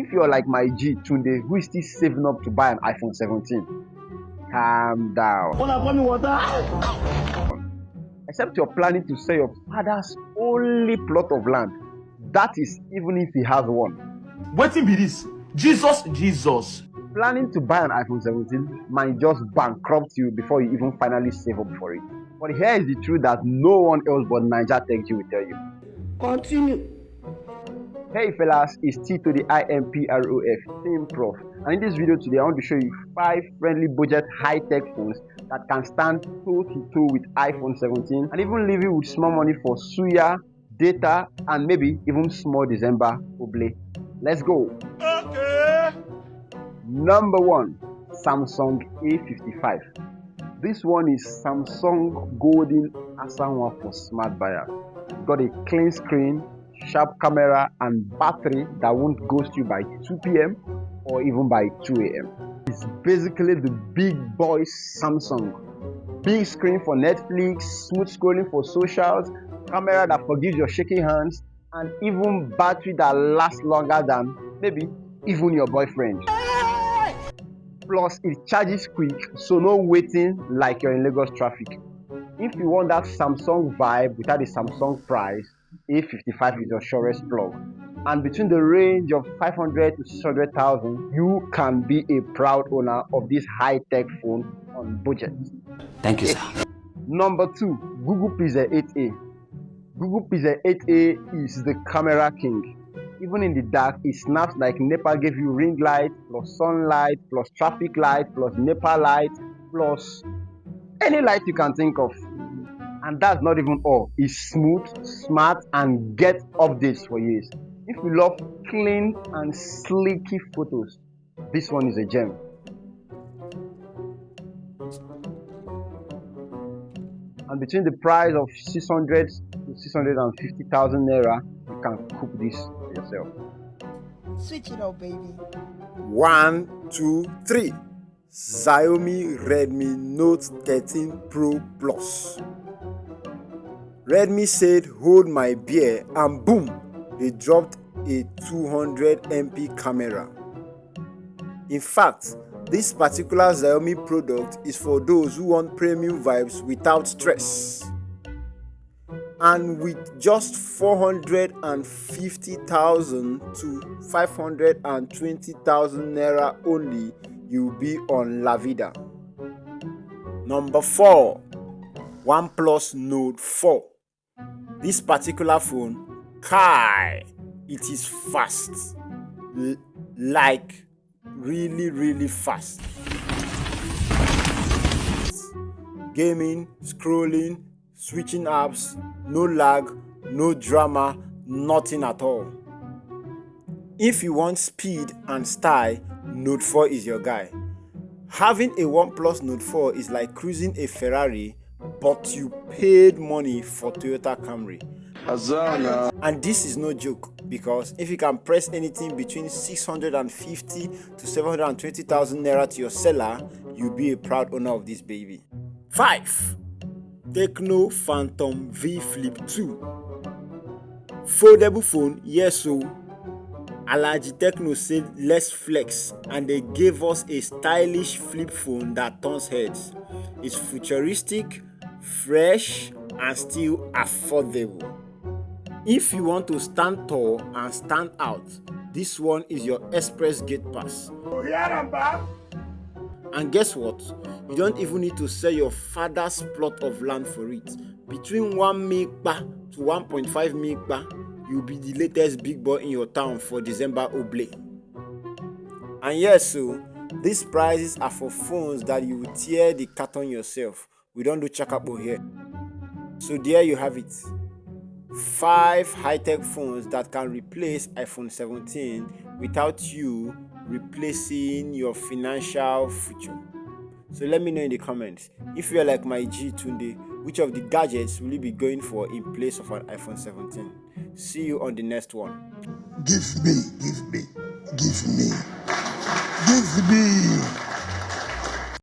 If you're like my G Tunde, who is still saving up to buy an iPhone 17, calm down. Except you're planning to sell your father's only plot of land. That is even if he has one. Wetin be this? Jesus. Planning to buy an iPhone 17 might just bankrupt you before you even finally save up for it. But here is the truth that no one else but Naija Tech will tell you. Continue. Hey fellas, it's T to the IMPROF, Team Prof. And in this video today, I want to show you 5 friendly budget high-tech phones that can stand toe-to-toe with iPhone 17 and even leave you with small money for suya, data, and maybe even small December oble. Let's go. Okay. Number 1, Samsung A55. This one is Samsung Golden Asanwa for smart buyer. It's got a clean screen, sharp camera, and battery that won't ghost you by 2 p.m. or even by 2 a.m. It's basically the big boy Samsung. Big screen for Netflix, smooth scrolling for socials, camera that forgives your shaky hands, and even battery that lasts longer than maybe even your boyfriend. Plus, it charges quick, so no waiting like you're in Lagos traffic. If you want that Samsung vibe without the Samsung price, A55 is your surest plug. And between the range of 500 to 600,000, you can be a proud owner of this high-tech phone on budget. Thank you, sir. Number 2, Google Pixel 8a. Google Pixel 8a is the camera king. Even in the dark, it snaps like NEPA gave you ring light, plus sunlight, plus traffic light, plus NEPA light, plus any light you can think of. And that's not even all. It's smooth, smart, and gets updates for years. If you love clean and sleeky photos, this one is a gem. And between the price of 600 to 650,000 naira, you can cook this for yourself. Switch it up, baby. 1, 2, 3. Xiaomi Redmi Note 13 Pro Plus. Redmi said hold my beer and boom, they dropped a 200 MP camera. In fact, this particular Xiaomi product is for those who want premium vibes without stress. And with just 450,000 to 520,000 naira only, you'll be on La Vida. Number 4, OnePlus Nord 4. This particular phone, it is fast, like really fast. Gaming, scrolling, switching apps, no lag, no drama, nothing at all. If you want speed and style, Note 4 is your guy. Having a OnePlus Nord 4 is like cruising a Ferrari, but you paid money for Toyota Camry. And this is no joke, because if you can press anything between 650 to 720,000 naira to your seller, you'll be a proud owner of this baby. 5. Tecno Phantom V Flip 2. Foldable phone, yes so. Alaji Tecno said let's flex, and they gave us a stylish flip phone that turns heads. It's futuristic, fresh, and still affordable. If you want to stand tall and stand out, this one is your express gate pass. And guess what? You don't even need to sell your father's plot of land for it. Between 1 megba to 1.5 megba, you'll be the latest big boy in your town for December oble. And yes, so these prices are for phones that you will tear the carton yourself. We don't do chakapo here. So there you have it. 5 high-tech phones that can replace iPhone 17 without you replacing your financial future. So let me know in the comments, if you are like my G Tunde, which of the gadgets will you be going for in place of an iPhone 17? See you on the next one. Give me.